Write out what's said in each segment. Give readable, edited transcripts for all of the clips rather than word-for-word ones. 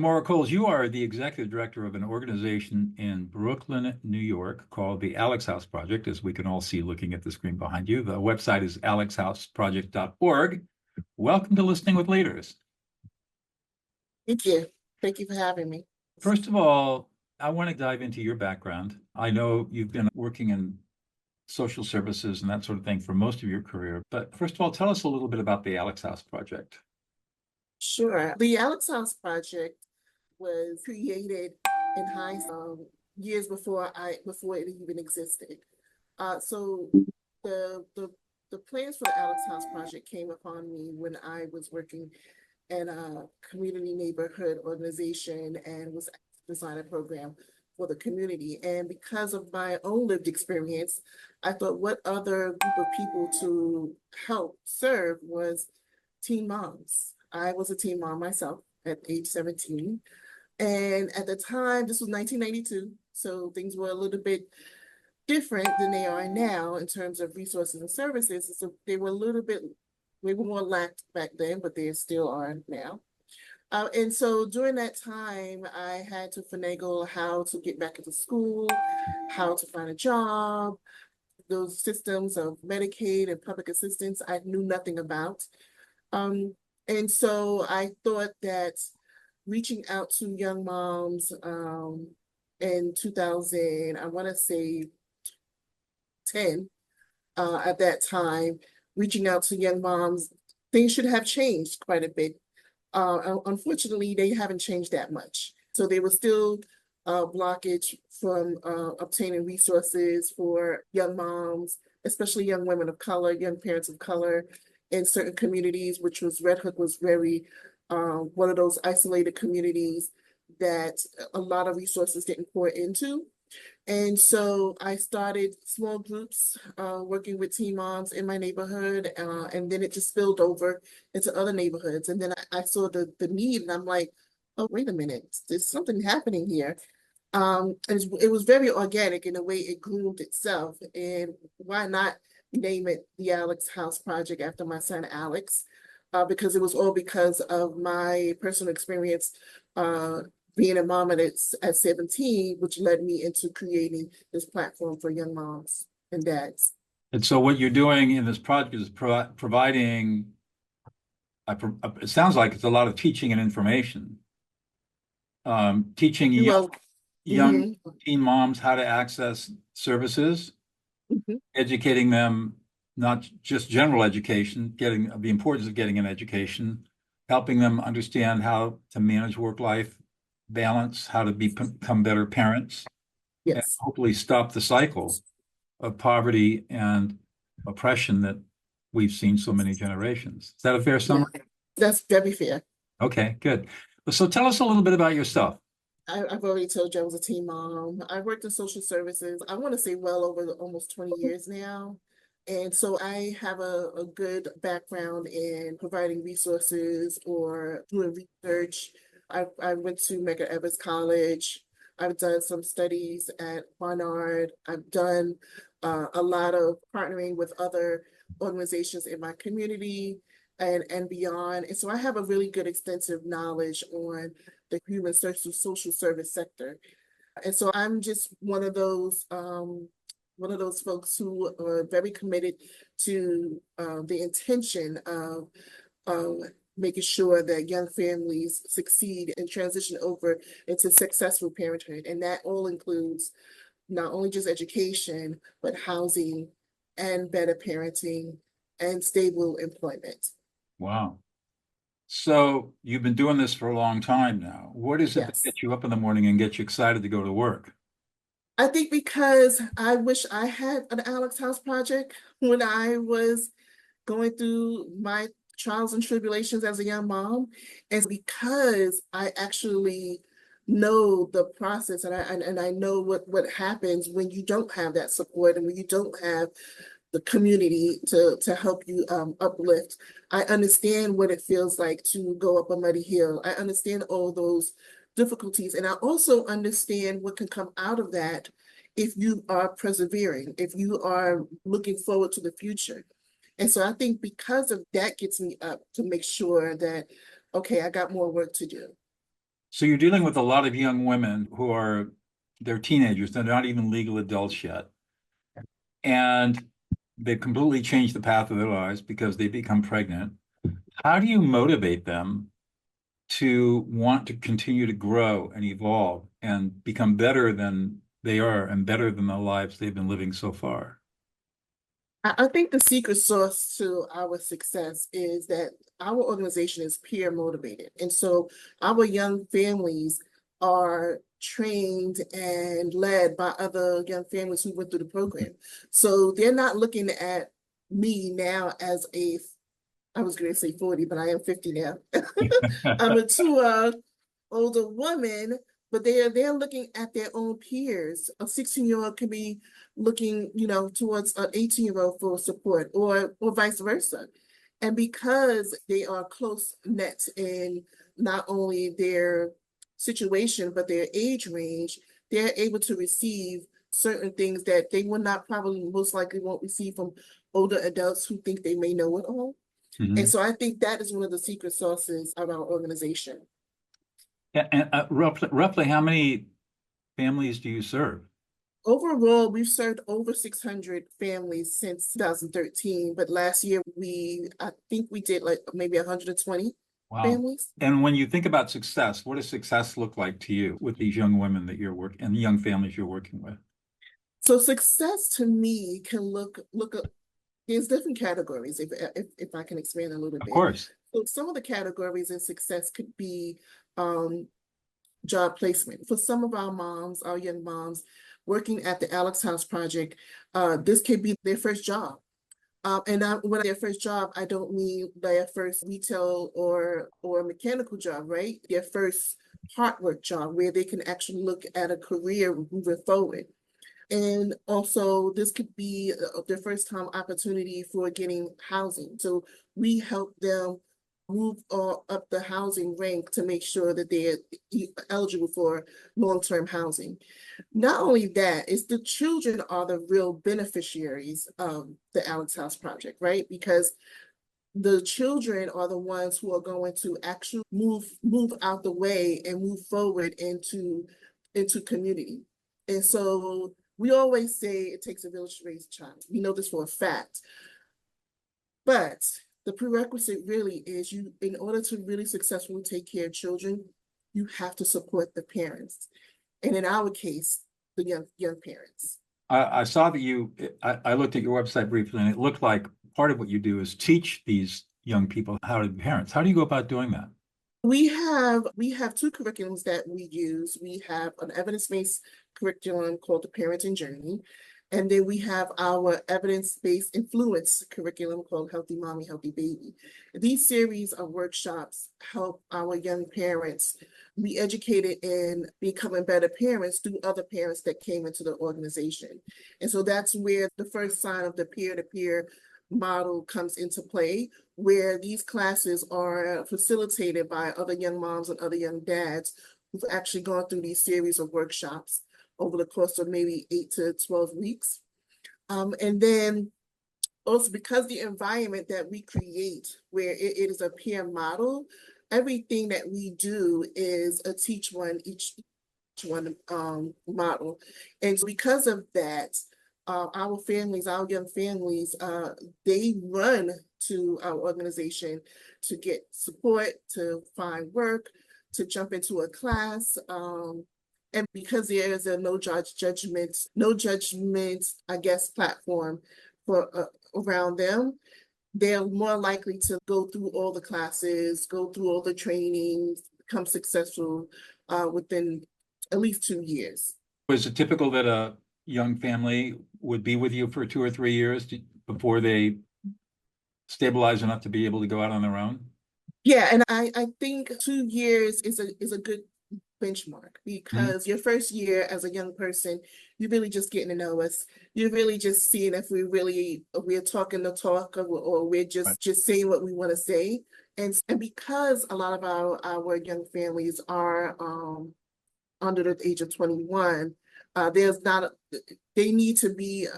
Samora Coles, you are the executive director of an organization in Brooklyn, New York called the Alex House Project, as we can all see looking at the screen behind you. The website is alexhouseproject.org. Welcome to Listening with Leaders. Thank you. Thank you for having me. First of all, I want to dive into your background. I know you've been working in social services and that sort of thing for most of your career. But first of all, tell us a little bit about the Alex House Project. Sure. The Alex House Project was created in high years before it even existed. So the plans for the Alex House Project came upon me when I was working in a community neighborhood organization and was designing a program for the community. And because of my own lived experience, I thought what other group of people to help serve was teen moms. I was a teen mom myself at age 17. And at the time, this was 1992, so things were a little bit different than they are now in terms of resources and services. So they were more lacked back then, but they still are now. And so during that time, I had to finagle how to get back into school, how to find a job, those systems of Medicaid and public assistance I knew nothing about. And so I thought that reaching out to young moms in 2000, I want to say 10, at that time, reaching out to young moms, things should have changed quite a bit. Unfortunately, they haven't changed that much. So there was still blockage from obtaining resources for young moms, especially young women of color, young parents of color in certain communities, which was Red Hook was very one of those isolated communities that a lot of resources didn't pour into. And so I started small groups working with teen moms in my neighborhood, and then it just spilled over into other neighborhoods. And then I saw the need, and I'm like, oh, wait a minute, there's something happening here. And it was very organic in the way it groomed itself. And why not name it the Alex House Project after my son, Alex? Because it was all because of my personal experience being a mom at 17, which led me into creating this platform for young moms and dads. And so what you're doing in this project is providing, it sounds like it's a lot of teaching and information. Teaching young teen moms how to access services, educating them, not just general education, getting the importance of getting an education, helping them understand how to manage work-life balance, how to become better parents, and hopefully stop the cycle of poverty and oppression that we've seen so many generations. Is that a fair summary? Yeah, that's very fair. Okay, good. So tell us a little bit about yourself. I've already told you I was a teen mom. I worked in social services, I want to say well over almost 20 years now. And so I have a good background in providing resources or doing research. I went to Medgar Evers College. I've done some studies at Barnard. I've done a lot of partnering with other organizations in my community and beyond. And so I have a really good extensive knowledge on the human social service sector. And so I'm just one of those folks who are very committed to the intention of making sure that young families succeed and transition over into successful parenthood. And that all includes not only just education, but housing and better parenting and stable employment. Wow. So you've been doing this for a long time now. What is it that gets you up in the morning and gets you excited to go to work? I think because I wish I had an Alex House Project when I was going through my trials and tribulations as a young mom, and because I actually know the process and I know what happens when you don't have that support and when you don't have the community to help you uplift. I understand what it feels like to go up a muddy hill. I understand all those difficulties, and I also understand what can come out of that if you are persevering, if you are looking forward to the future. And so I think because of that gets me up to make sure that, okay, I got more work to do. So you're dealing with a lot of young women who are, they're teenagers, they're not even legal adults yet. And they've completely changed the path of their lives because they become pregnant. How do you motivate them to want to continue to grow and evolve and become better than they are and better than the lives they've been living so far? I think the secret sauce to our success is that our organization is peer motivated. And so our young families are trained and led by other young families who went through the program. So they're not looking at me now as I was going to say 40, but I am 50 now. I'm a two older woman, but they're looking at their own peers. A 16-year-old can be looking, towards an 18-year-old for support, or vice versa. And because they are close knit in not only their situation but their age range, they're able to receive certain things that they will not probably most likely won't receive from older adults who think they may know it all. And so I think that is one of the secret sauces of our organization. Yeah, and roughly how many families do you serve? Overall, we've served over 600 families since 2013, but last year I think we did like maybe 120 Wow. families. And when you think about success, what does success look like to you with these young women that you're working and the young families you're working with? So success to me can look at, there's different categories if I can expand a little Of bit. course. So some of the categories in success could be job placement. For some of our young moms working at the Alex House Project, this could be their first job. When their first job, I don't mean their first retail or mechanical job, right? Their first hard work job where they can actually look at a career moving forward. And also, this could be their first time opportunity for getting housing. So we help them move up the housing rank to make sure that they're eligible for long-term housing. Not only that, it's the children are the real beneficiaries of the Alex House Project, right? Because the children are the ones who are going to actually move out the way and move forward into community. And so we always say it takes a village to raise a child. We know this for a fact. But the prerequisite really is in order to really successfully take care of children, you have to support the parents. And in our case, the young parents. I saw that I looked at your website briefly and it looked like part of what you do is teach these young people how to be parents. How do you go about doing that? We have two curriculums that we use. We have an evidence-based curriculum called the Parenting Journey. And then we have our evidence-based influence curriculum called Healthy Mommy, Healthy Baby. These series of workshops help our young parents be educated in becoming better parents through other parents that came into the organization. And so that's where the first sign of the peer-to-peer model comes into play, where these classes are facilitated by other young moms and other young dads who've actually gone through these series of workshops over the course of maybe 8 to 12 weeks. And then also because the environment that we create, where it is a peer model, everything that we do is a teach one, each one model. And because of that, our young families, they run to our organization to get support, to find work, to jump into a class. And because there is a no judgment, I guess, platform for around them, they're more likely to go through all the classes, go through all the trainings, become successful within at least 2 years. Was it typical that a young family would be with you for 2 or 3 years before they stabilize enough to be able to go out on their own? Yeah, and I think 2 years is a good benchmark, because your first year as a young person, you're really just getting to know us. You're really just seeing if we're talking the talk, or we're just saying what we want to say. And because a lot of our young families are under the age of 21, they need to be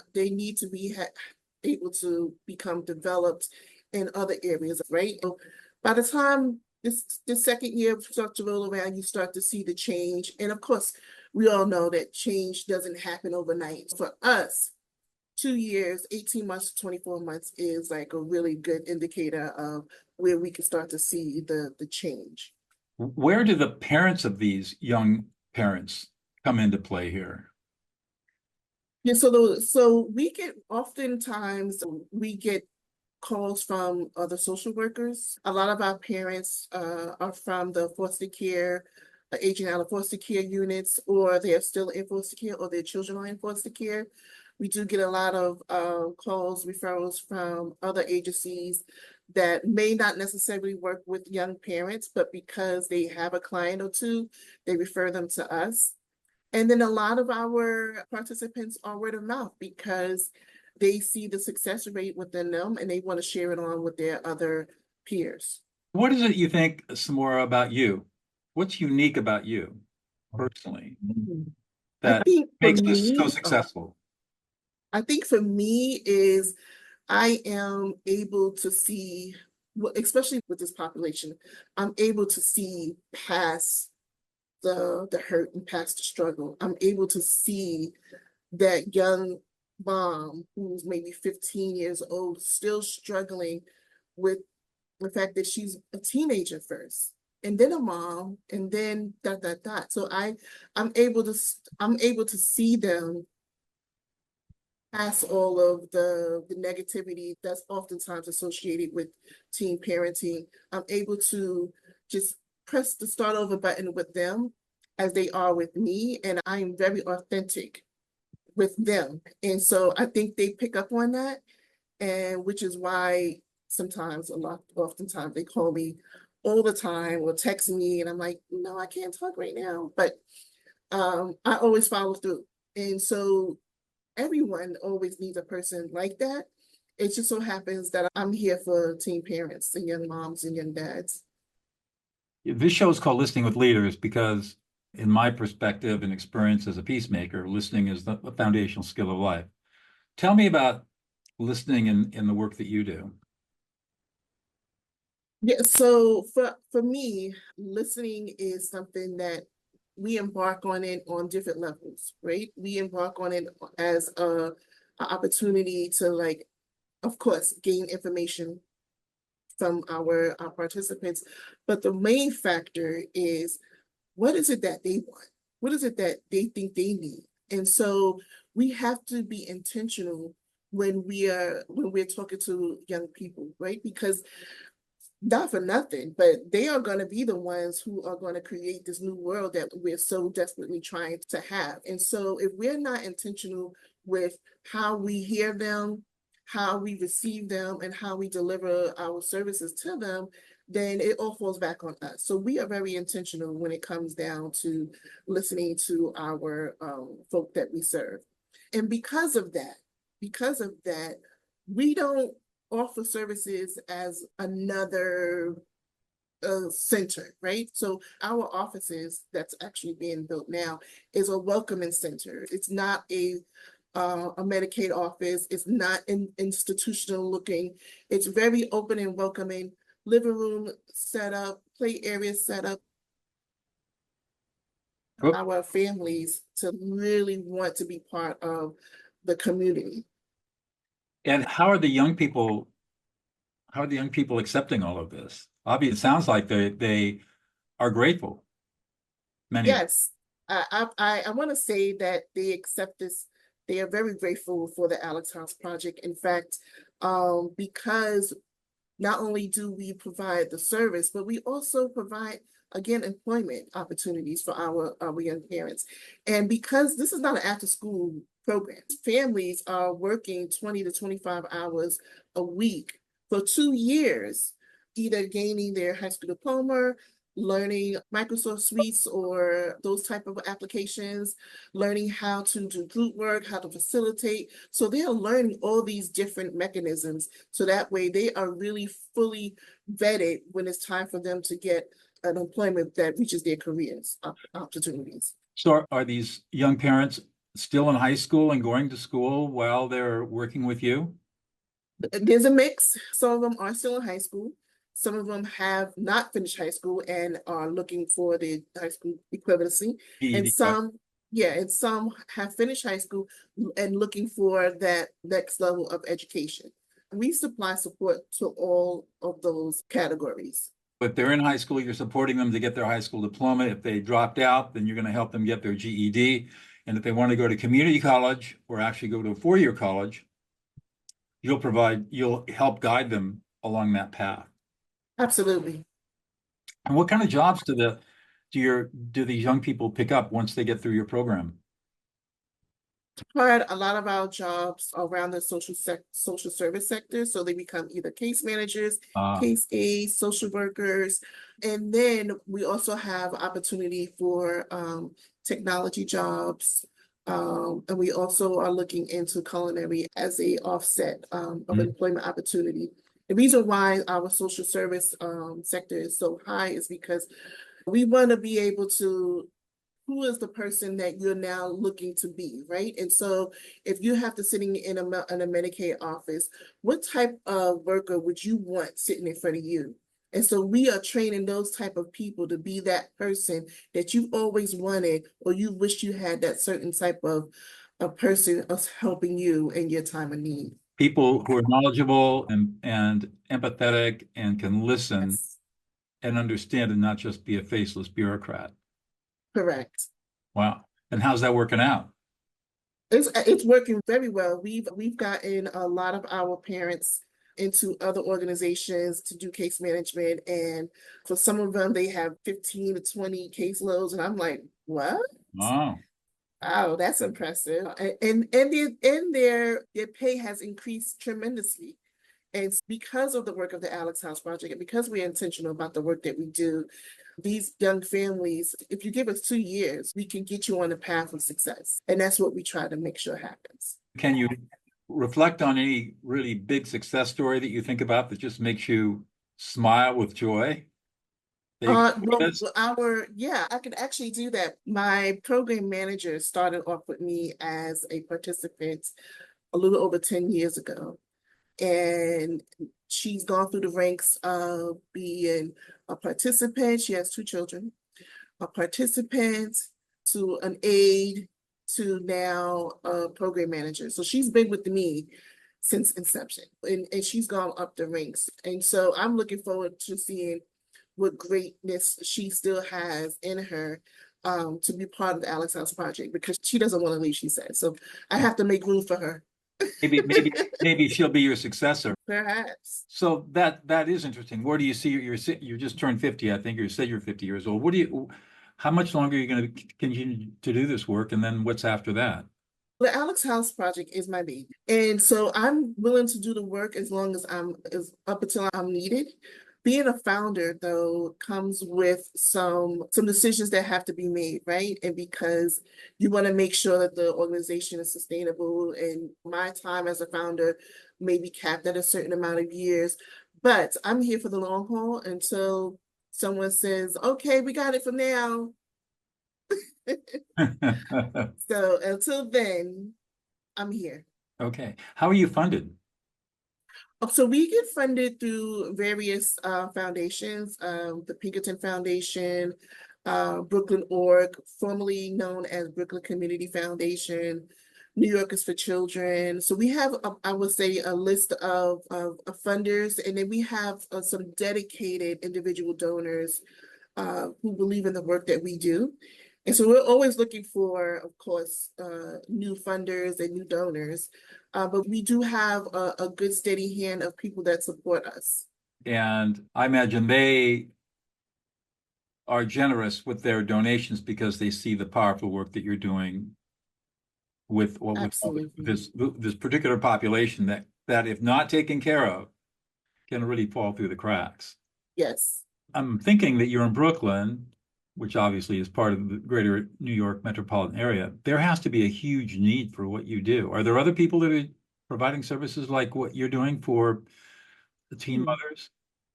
able to become developed in other areas, right? So by the time the second year starts to roll around, you start to see the change. And of course, we all know that change doesn't happen overnight. For us, 2 years, 18 months to 24 months is like a really good indicator of where we can start to see the change. Where do the parents of these young parents come into play here? Yeah, so oftentimes we get calls from other social workers. A lot of our parents are from the foster care, aging out of foster care units, or they're still in foster care, or their children are in foster care. We do get a lot of calls, referrals from other agencies that may not necessarily work with young parents, but because they have a client or two, they refer them to us. And then a lot of our participants are word of mouth because they see the success rate within them and they want to share it on with their other peers. What is it you think, Samora, about you? What's unique about you personally I that think for makes this so me, successful? I think for me is I am able to see, especially with this population, I'm able to see past the hurt and past the struggle. I'm able to see that young mom who's maybe 15 years old, still struggling with the fact that she's a teenager first, and then a mom, and then dot dot dot. So I'm able to see them past all of the negativity that's oftentimes associated with teen parenting. I'm able to just press the start over button with them as they are with me, and I'm very authentic with them. And so I think they pick up on that, and which is why oftentimes they call me all the time or text me, and I'm like, no, I can't talk right now. But I always follow through. And so everyone always needs a person like that. It just so happens that I'm here for teen parents and young moms and young dads. This show is called Listening with Leaders because, in my perspective and experience as a peacemaker, listening is the foundational skill of life. Tell me about listening in the work that you do. Yeah, so for me, listening is something that we embark on it on different levels, right? We embark on it as a opportunity to, like, of course, gain information from our participants. But the main factor is, what is it that they want? What is it that they think they need? And so we have to be intentional when we're talking to young people, right? Because not for nothing, but they are going to be the ones who are going to create this new world that we're so desperately trying to have. And so if we're not intentional with how we hear them, how we receive them, and how we deliver our services to them, then it all falls back on us. So we are very intentional when it comes down to listening to our folk that we serve. And because of that, we don't offer services as another center, right? So our offices that's actually being built now is a welcoming center. It's not a Medicaid office. It's not institutional looking. It's very open and welcoming. Living room set up, play area set up. Our families to really want to be part of the community. And how are the young people accepting all of this? Obviously, it sounds like they are grateful. Many of them. Yes, I want to say that they accept this. They are very grateful for the Alex House Project. In fact, because not only do we provide the service, but we also provide, again, employment opportunities for our young parents. And because this is not an after-school program, families are working 20 to 25 hours a week for 2 years, either gaining their high school diploma, learning Microsoft suites or those type of applications, learning how to do group work, how to facilitate. So they are learning all these different mechanisms. So that way they are really fully vetted when it's time for them to get an employment that reaches their careers opportunities. So are these young parents still in high school and going to school while they're working with you? There's a mix. Some of them are still in high school. Some of them have not finished high school and are looking for the high school equivalency. And some, yeah, and some have finished high school and looking for that next level of education. We supply support to all of those categories. If they're in high school, you're supporting them to get their high school diploma. If they dropped out, then you're going to help them get their GED. And if they want to go to community college or actually go to a four-year college, you'll help guide them along that path. Absolutely. And what kind of jobs do these young people pick up once they get through your program? A lot of our jobs around the social service sector, so they become either case managers, case aides, social workers, and then we also have opportunity for technology jobs, and we also are looking into culinary as a offset of employment opportunity. The reason why our social service sector is so high is because we want to be able to, who is the person that you're now looking to be, right? And so if you have to sitting in a Medicaid office, what type of worker would you want sitting in front of you? And so we are training those type of people to be that person that you've always wanted, or you wish you had that certain type of a person helping you in your time of need. People who are knowledgeable and empathetic and can listen Yes. and understand and not just be a faceless bureaucrat. Correct. Wow. And how's that working out? It's working very well. We've gotten a lot of our parents into other organizations to do case management, and for some of them they have 15 to 20 caseloads, and I'm like, what? Wow. Wow, that's impressive. And their pay has increased tremendously. And because of the work of the Alex House Project, and because we're intentional about the work that we do, these young families, if you give us 2 years, we can get you on the path of success. And that's what we try to make sure happens. Can you reflect on any really big success story that you think about that just makes you smile with joy? I could actually do that. My program manager started off with me as a participant a little over 10 years ago. And she's gone through the ranks of being a participant. She has 2 children, a participant to an aide to now a program manager. So she's been with me since inception, and she's gone up the ranks. And so I'm looking forward to seeing what greatness she still has in her to be part of the Alex House Project, because she doesn't want to leave, she said. So I have to make room for her. Maybe she'll be your successor. Perhaps. So that is interesting. Where do you see you just turned 50, I think you said you're 50 years old. How much longer are you going to continue to do this work? And then what's after that? The Alex House Project is my baby. And so I'm willing to do the work as long as up until I'm needed. Being a founder, though, comes with some decisions that have to be made, right? And because you want to make sure that the organization is sustainable, and my time as a founder may be capped at a certain amount of years, but I'm here for the long haul until someone says, okay, we got it for now. So until then, I'm here. Okay. How are you funded? So we get funded through various foundations, the Pinkerton Foundation, Brooklyn Org, formerly known as Brooklyn Community Foundation, New Yorkers for Children. So we have, I would say, a list of funders, and then we have some dedicated individual donors who believe in the work that we do. And so we're always looking for, of course, new funders and new donors, but we do have a good steady hand of people that support us. And I imagine they are generous with their donations because they see the powerful work that you're doing with this particular population that if not taken care of, can really fall through the cracks. Yes. I'm thinking that you're in Brooklyn, which obviously is part of the greater New York metropolitan area. There has to be a huge need for what you do. Are there other people that are providing services like what you're doing for the teen mothers?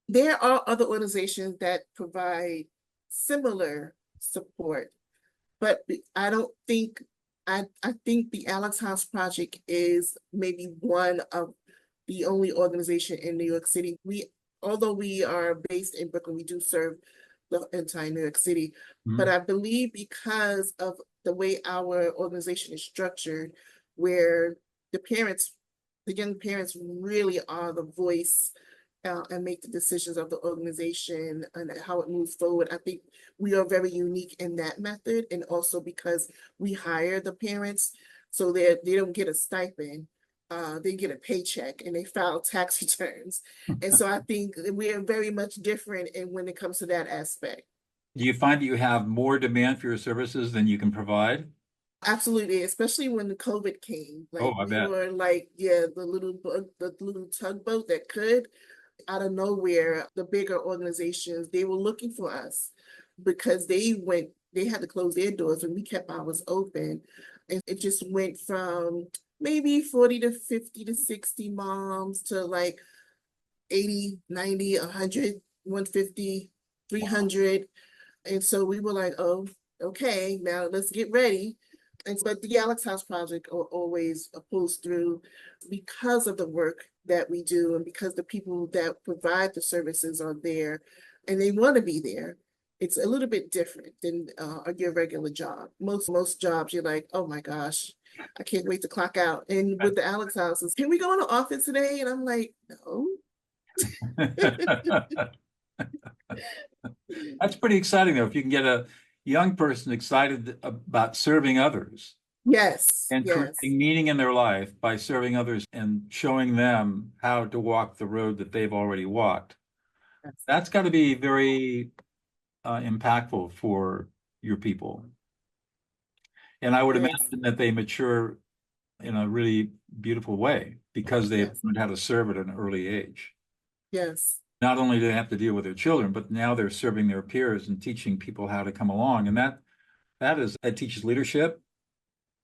There are other organizations that provide similar support, but I don't think, I think the Alex House Project is maybe one of the only organization in New York City. We although we are based in Brooklyn, we do serve the entire New York City. Mhm. But I believe because of the way our organization is structured, where the young parents really are the voice and make the decisions of the organization and how it moves forward. I think we are very unique in that method, and also because we hire the parents, so they don't get a stipend. They get a paycheck and they file tax returns. And so I think we are very much different when it comes to that aspect. Do you find that you have more demand for your services than you can provide? Absolutely, especially when the COVID came. Oh, Like I we bet. were like, yeah, the little tugboat that could. Out of nowhere, the bigger organizations, they were looking for us because they had to close their doors and we kept ours open. And it just went from maybe 40 to 50 to 60 moms to like 80, 90, 100, 150, 300. And so we were like, oh, okay, now let's get ready. But the Alex House Project always pulls through because of the work that we do and because the people that provide the services are there and they want to be there. It's a little bit different than your regular job. Most jobs, you're like, oh my gosh, I can't wait to clock out. And with the Alex Houses, can we go in the office today? And I'm like, no. That's pretty exciting, though, if you can get a young person excited about serving others Yes, and yes, creating meaning in their life by serving others and showing them how to walk the road that they've already walked. yes, That's got to be very impactful for your people. And I would yes, imagine that they mature in a really beautiful way because they've yes, learned how to serve at an early age. yes, Not only do they have to deal with their children, but now they're serving their peers and teaching people how to come along. And that teaches leadership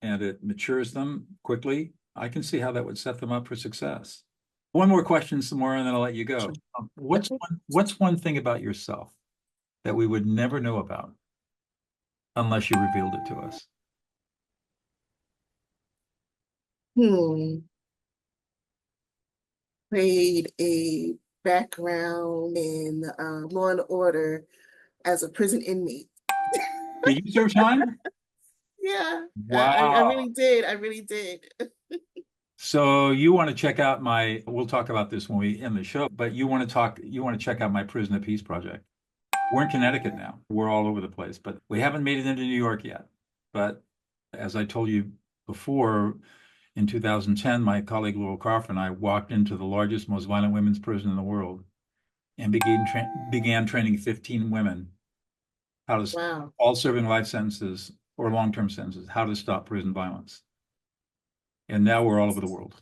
and it matures them quickly. I can see how that would set them up for success. One more question, Samora, and then I'll let you go. sure. What's one thing about yourself that we would never know about unless you revealed it to us? Hmm. Played a background in Law and Order as a prison inmate. Did you serve time? Yeah, I Wow. really did. I really did. So you want to check out we'll talk about this when we end the show, but you want to check out my Prison of Peace project. We're in Connecticut now. We're all over the place, but we haven't made it into New York yet. But as I told you before, in 2010, my colleague Laurel Crawford and I walked into the largest, most violent women's prison in the world and began training 15 women how to, Wow. all serving life sentences or long-term sentences, how to stop prison violence. And now we're all over the world.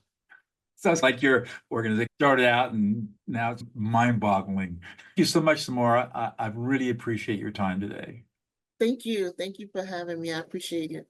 Sounds like your organization started out and now it's mind-boggling. Thank you so much, Samora. I really appreciate your time today. Thank you. Thank you for having me. I appreciate it.